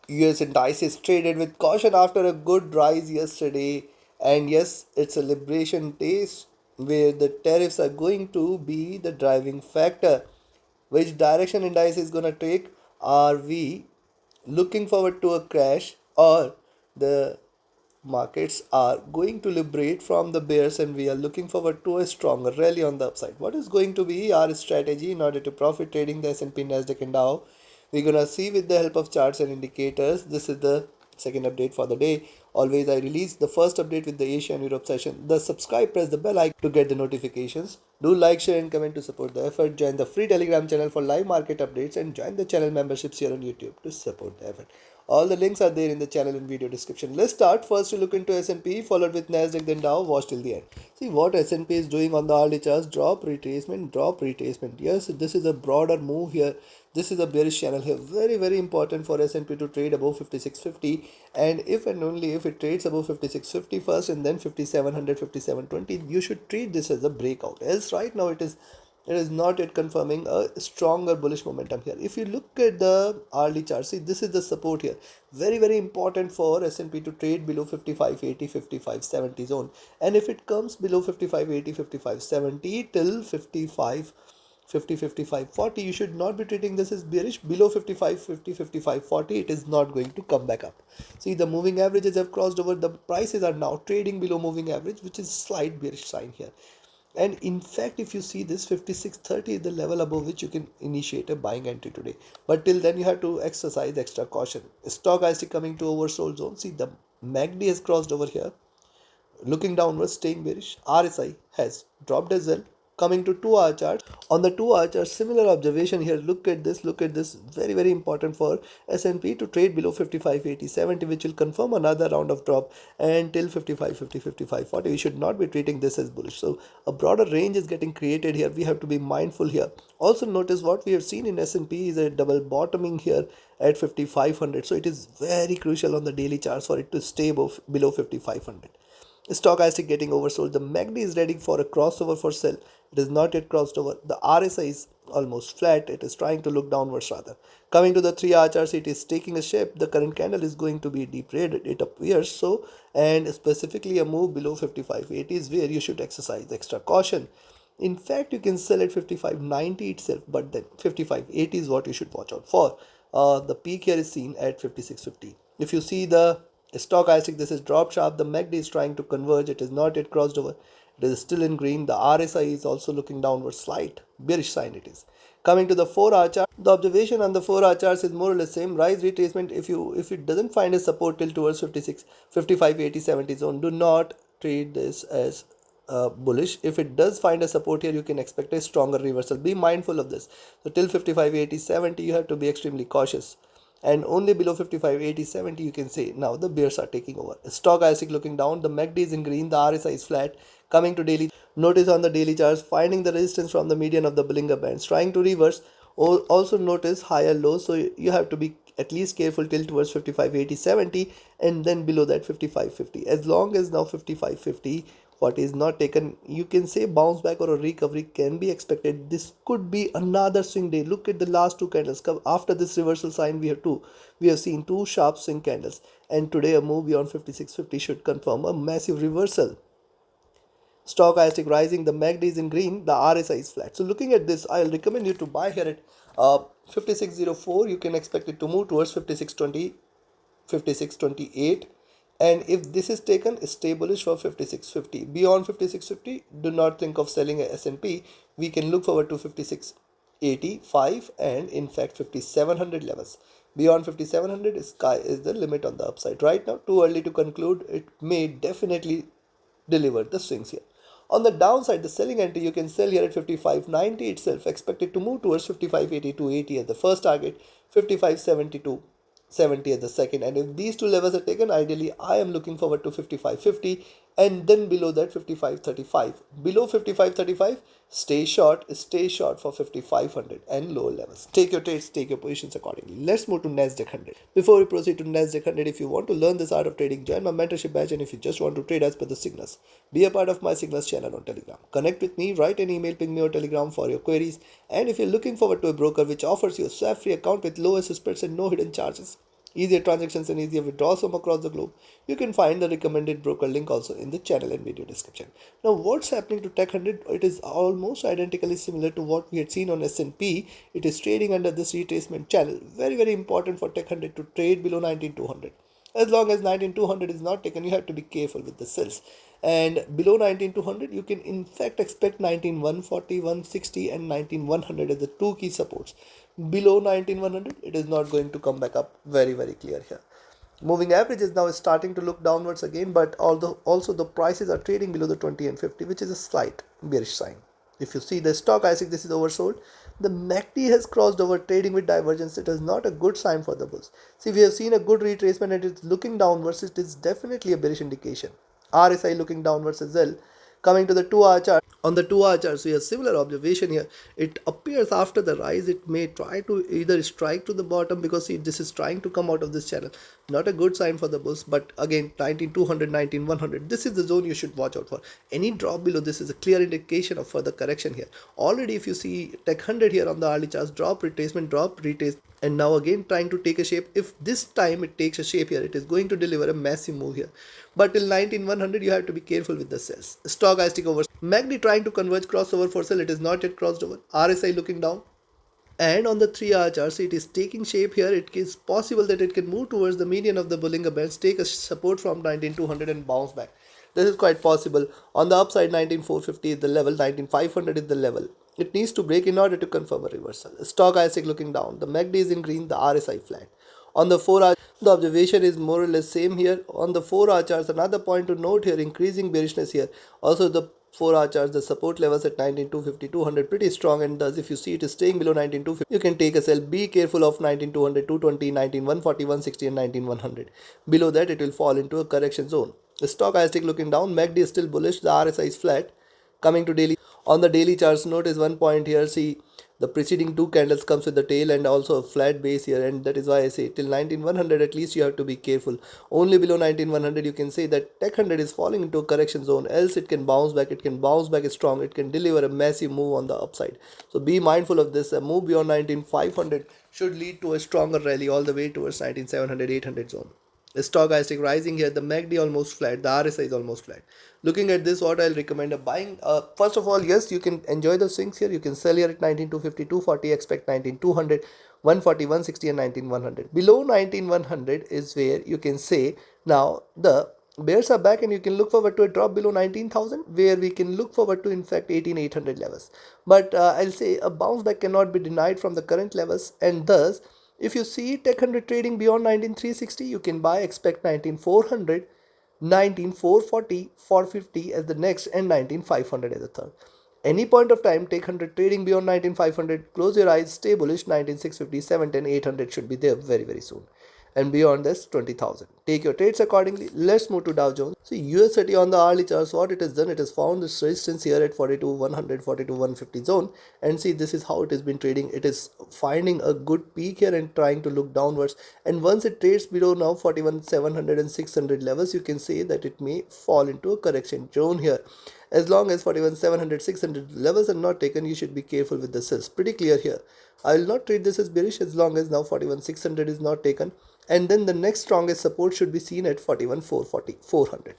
US indices traded with caution after a good rise yesterday. And yes, it's a liberation day where the tariffs are going to be the driving factor. Which direction indice is going to take? Are we looking forward to a crash, or the markets are going to liberate from the bears and we are looking forward to a stronger rally on the upside? What is going to be our strategy in order to profit trading the S&P, Nasdaq and Dow? We're gonna see with the help of charts and indicators. This is the second update for the day. Always I release the first update with the Asia and Europe session. The subscribe, press the bell icon to get the notifications. Do like, share and comment to support the effort. Join the free Telegram channel for live market updates and join the channel memberships here on YouTube to support the effort. All the links are there in the channel and video description. Let's start. First, to look into S&P, followed with Nasdaq, then Dow. Watch till the end. See what S&P is doing on the hourly charts. Drop, retracement, drop, retracement. Yes, this is a broader move here. This is a bearish channel here. Very, very important for S&P to trade above 5650. And if and only if it trades above 5650 first and then 5700, 5720, you should treat this as a breakout. Else, right now it is not yet confirming a stronger bullish momentum here. If you look at the hourly chart, see this is the support here. Very, very important for S&P to trade below 5580, 5570 zone. And if it comes below 5580, 5570 till 55 40, you should not be treating this as bearish. Below 55 50, 55 40, it is not going to come back up. See, the moving averages have crossed over. The prices are now trading below moving average, which is slight bearish sign here. And in fact, if you see this 5630 is the level above which you can initiate a buying entry today. But till then, you have to exercise extra caution. Stochastic coming to oversold zone. See, the MACD has crossed over here, looking downwards, staying bearish. RSI has dropped as well. Coming to 2 hour charts. On the 2 hour chart, similar observation here. Look at this, look at this. Very, very important for S&P to trade below 5580, 70, which will confirm another round of drop until 55 50, 55 40. We should not be treating this as bullish. So a broader range is getting created here. We have to be mindful here. Also notice what we have seen in S&P is a double bottoming here at 5500. So it is very crucial on the daily charts for it to stay above below 5500. Stochastic getting oversold. The MACD is ready for a crossover for sell. It is not yet crossed over. The RSI is almost flat. It is trying to look downwards rather. Coming to the 3 hour chart, it is taking a shape. The current candle is going to be deep red. It appears so. And specifically a move below 5580 is where you should exercise extra caution. In fact, you can sell at 5590 itself, but then 5580 is what you should watch out for. The peak here is seen at 5650. If you see the stochastic, this is drop sharp. The MACD is trying to converge. It is not yet crossed over. It is still in green. The RSI is also looking downward, slight bearish sign it is. Coming to the 4 hour chart, the observation on the 4 hour charts is more or less same. Rise retracement. If it doesn't find a support till towards 56, 55, 80, 70 zone, do not treat this as bullish. If it does find a support here, you can expect a stronger reversal. Be mindful of this. So till 55, 80, 70, you have to be extremely cautious. And only below 55, 80, 70, you can say now the bears are taking over. Stochastic looking down. The MACD is in green. The RSI is flat. Coming to daily, notice on the daily charts, finding the resistance from the median of the Bollinger Bands, trying to reverse. Also notice higher lows, so you have to be at least careful till towards 55, 80, 70, and then below that 55, 50. As long as now 55, 50 what is not taken, you can say bounce back or a recovery can be expected. This could be another swing day. Look at the last two candles. After this reversal sign, we have seen two sharp swing candles, and today a move beyond 5650 should confirm a massive reversal. Stochastic rising, the MACD is in green, the RSI is flat. So looking at this, I'll recommend you to buy here at 5604. You can expect it to move towards 5620, 5628. And if this is taken, stay bullish for 5650. Beyond 5650, do not think of selling a S&P. We can look forward to 5685 and in fact 5700 levels. Beyond 5700, sky is the limit on the upside. Right now, too early to conclude. It may definitely deliver the swings here. On the downside, the selling entry you can sell here at 55.90 itself, expected to move towards 55.80 to 80 as the first target, 55.70 to 70 as the second. And if these two levels are taken, ideally I am looking forward to 55.50 and then below that 55.35. Below 55.35, stay short for 5500 and lower levels. Take your trades, take your positions accordingly. Let's move to Nasdaq 100. Before we proceed to Nasdaq 100, if you want to learn this art of trading, join my mentorship batch. And if you just want to trade as per the signals, be a part of my signals channel on Telegram. Connect with me, write an email, ping me or Telegram for your queries. And if you're looking forward to a broker which offers you a swap free account with low spreads and no hidden charges, easier transactions and easier withdrawals from across the globe. You can find the recommended broker link also in the channel and video description. Now, what's happening to Tech 100? It is almost identically similar to what we had seen on S&P. It is trading under this retracement channel. Very, very important for Tech 100 to trade below 19200. As long as 19200 is not taken, you have to be careful with the sells. And below 19200, you can in fact expect 19140, 160, and 19100 as the two key supports. Below 19100, it is not going to come back up. Very, very clear here. Moving average is now starting to look downwards again, but although also the prices are trading below the 20 and 50, which is a slight bearish sign. If you see the stock, I think this is oversold. The MACD has crossed over, trading with divergence. It is not a good sign for the bulls. See, we have seen a good retracement and it's looking downwards. It is definitely a bearish indication. RSI looking downwards as well. Coming to the 2-hour chart, on the 2-hour chart, so we have similar observation here. It appears after the rise, it may try to either strike to the bottom, because see, this is trying to come out of this channel. Not a good sign for the bulls, but again, 19200, 19100, this is the zone you should watch out for. Any drop below this is a clear indication of further correction here. Already, if you see Tech 100 here on the early charts, drop, retrace, and now again trying to take a shape. If this time it takes a shape here, it is going to deliver a massive move here. But till 19100, you have to be careful with the sells. Stochastic over MACD trying to converge crossover for sell. It is not yet crossed over. RSI looking down. And on the 3-hour chart, see, it is taking shape here. It is possible that it can move towards the median of the Bollinger Bands, take a support from 19200 and bounce back. This is quite possible. On the upside, 19450 is the level, 19500 is the level. It needs to break in order to confirm a reversal. Stochastic looking down. The MACD is in green, the RSI flat. On the 4-hour, the observation is more or less same here. On the 4-hour charts, another point to note here, increasing bearishness here. Also, the 4-hour charts, the support levels at 19250, 200 pretty strong, and thus if you see it is staying below 19250, you can take a sell. Be careful of 19200, 220, 19140, 160, and 19100. Below that, it will fall into a correction zone. The stochastic looking down, MACD is still bullish, the RSI is flat. Coming to daily, on the daily charts, notice one point here. See, the preceding two candles comes with the tail and also a flat base here, and that is why I say till 19100 at least you have to be careful. Only below 19100 you can say that Tech 100 is falling into a correction zone, else it can bounce back. It can bounce back strong. It can deliver a massive move on the upside. So be mindful of this. A move beyond 19500 should lead to a stronger rally all the way towards 19700, 800 zone. The stochastic rising here, the MACD almost flat, the RSI is almost flat. Looking at this, what I'll recommend a buying. First of all, yes, you can enjoy the swings here. You can sell here at 19250, 240, expect 19200, 140, 160, and 19100. Below 19100 is where you can say now the bears are back and you can look forward to a drop below 19,000, where we can look forward to in fact 18,800 levels. But I'll say a bounce back cannot be denied from the current levels, and thus if you see Tech 100 trading beyond 19360, you can buy, expect 19400, 19440, 450 as the next, and 19500 as the third. Any point of time, Tech 100 trading beyond 19500, close your eyes, stay bullish. 19650, 710, 800 should be there very, very soon. And beyond this, 20,000. Take your trades accordingly. Let's move to Dow Jones. So US30 on the hourly charts, what it has done, it has found this resistance here at 42,100, 42,150 zone. And see, this is how it has been trading. It is finding a good peak here and trying to look downwards. And once it trades below now 41,700 and 600 levels, you can say that it may fall into a correction zone here. As long as 41,700, 600 levels are not taken, you should be careful with the sells. Pretty clear here. I will not treat this as bearish as long as now 41,600 is not taken. And then the next strongest support should be seen at 41,440, 400.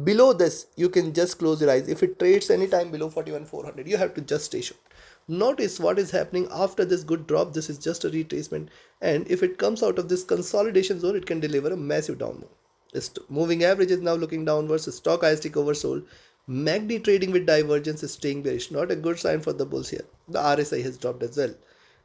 Below this, you can just close your eyes. If it trades anytime below 41,400, you have to just stay short. Notice what is happening after this good drop. This is just a retracement. And if it comes out of this consolidation zone, it can deliver a massive down move. This moving average is now looking downwards. Stochastic oversold. MACD trading with divergence is staying bearish. Not a good sign for the bulls here. The RSI has dropped as well.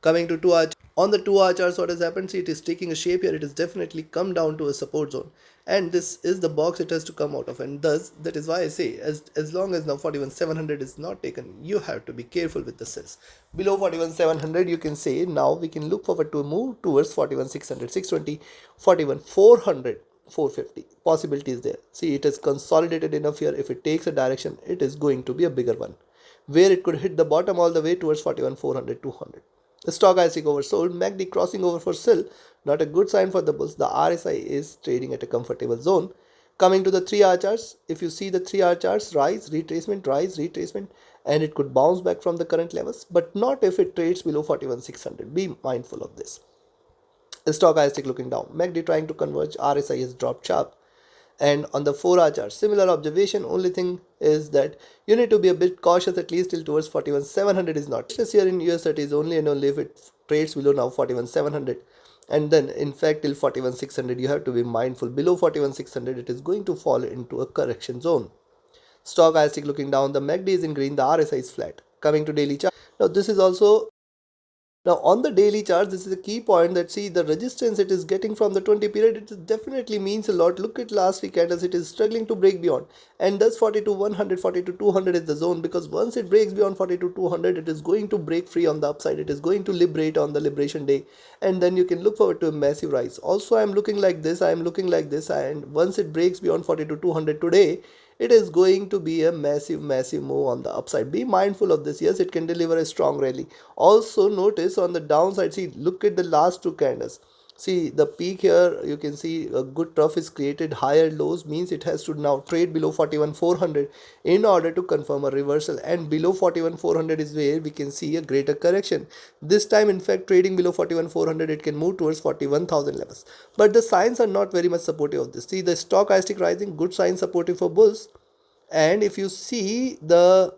Coming to 2 hour, on the 2-hour charts, what has happened? See, it is taking a shape here. It has definitely come down to a support zone, and this is the box it has to come out of. And thus, that is why I say, as long as now 41,700 is not taken, you have to be careful with the sells. Below 41,700, you can say now we can look forward to a move towards 41,600, 620, 41,400. 450 possibility is there. See, it is consolidated enough here. If it takes a direction, it is going to be a bigger one, where it could hit the bottom all the way towards 41,400, 200. The stochastic oversold, MACD crossing over for sell, not a good sign for the bulls. The RSI is trading at a comfortable zone. Coming to the 3-hour charts, if you see the 3-hour charts, rise, retracement, and it could bounce back from the current levels, but not if it trades below 41,600. Be mindful of this. Stock is still looking down. MACD trying to converge. RSI has dropped sharp. And on the 4-hour chart, similar observation. Only thing is that you need to be a bit cautious, at least till towards 41,700 is not. This year in US30 is only and only if it trades below now 41,700. And then in fact till 41,600 you have to be mindful. Below 41,600 it is going to fall into a correction zone. Stock is still looking down. The MACD is in green. The RSI is flat. Coming to daily chart. Now this is also now on the daily chart, this is a key point that see the resistance it is getting from the 20 period, it definitely means a lot. Look at last weekend as it is struggling to break beyond, and thus 42 100, 42 200 is the zone, because once it breaks beyond 42 200 it is going to break free on the upside. It is going to liberate on the liberation day, and then you can look forward to a massive rise. Also I am looking like this, and once it breaks beyond 42 200 today, it is going to be a massive move on the upside. Be mindful of this. Yes, it can deliver a strong rally. Also notice on the downside, see, look at the last two candles. See the peak here, you can see a good trough is created. Higher lows means it has to now trade below 41 400 in order to confirm a reversal, and below 41 400 is where we can see a greater correction. This time in fact trading below 41 400 it can move towards 41,000 levels, but the signs are not very much supportive of this. See the stochastic rising, good sign supportive for bulls. And if you see the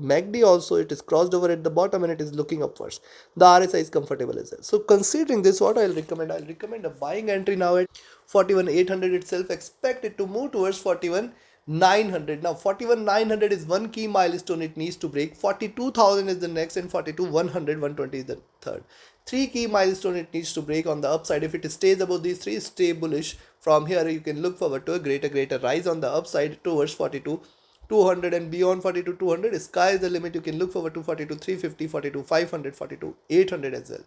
MACD also, it is crossed over at the bottom and it is looking upwards. The RSI is comfortable as well. So considering this, what I'll recommend? I'll recommend a buying entry now at 41,800 itself. Expect it to move towards 41,900. Now 41,900 is one key milestone it needs to break. 42,000 is the next, and 42,100, 120 is the third. Three key milestone it needs to break on the upside. If it stays above these three, stay bullish. From here you can look forward to a greater rise on the upside towards 42 200, and beyond 42 200 sky is the limit. You can look forward to 42 350, 42 500, 42 800 as well.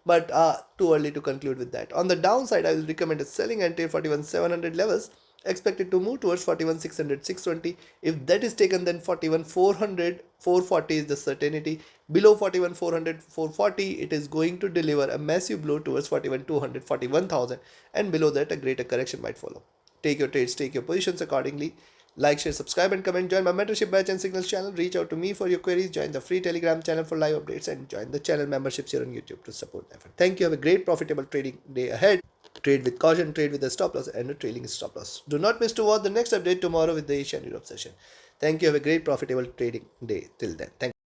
But too early to conclude with that. On the downside, I will recommend a selling entry 41 700 levels, expected to move towards 41 600 620. If that is taken, then 41 400 440 is the certainty. Below 41 400 440 it is going to deliver a massive blow towards 41 200 41,000, and below that a greater correction might follow. Take your trades, take your positions accordingly. Like, share, subscribe, and comment. Join my mentorship batch and signals channel. Reach out to me for your queries. Join the free Telegram channel for live updates, and join the channel memberships here on YouTube to support the effort. Thank you. Have a great profitable trading day ahead. Trade with caution, trade with a stop loss and a trailing stop loss. Do not miss to watch the next update tomorrow with the Asian Europe session. Thank you. Have a great profitable trading day. Till then, thank you.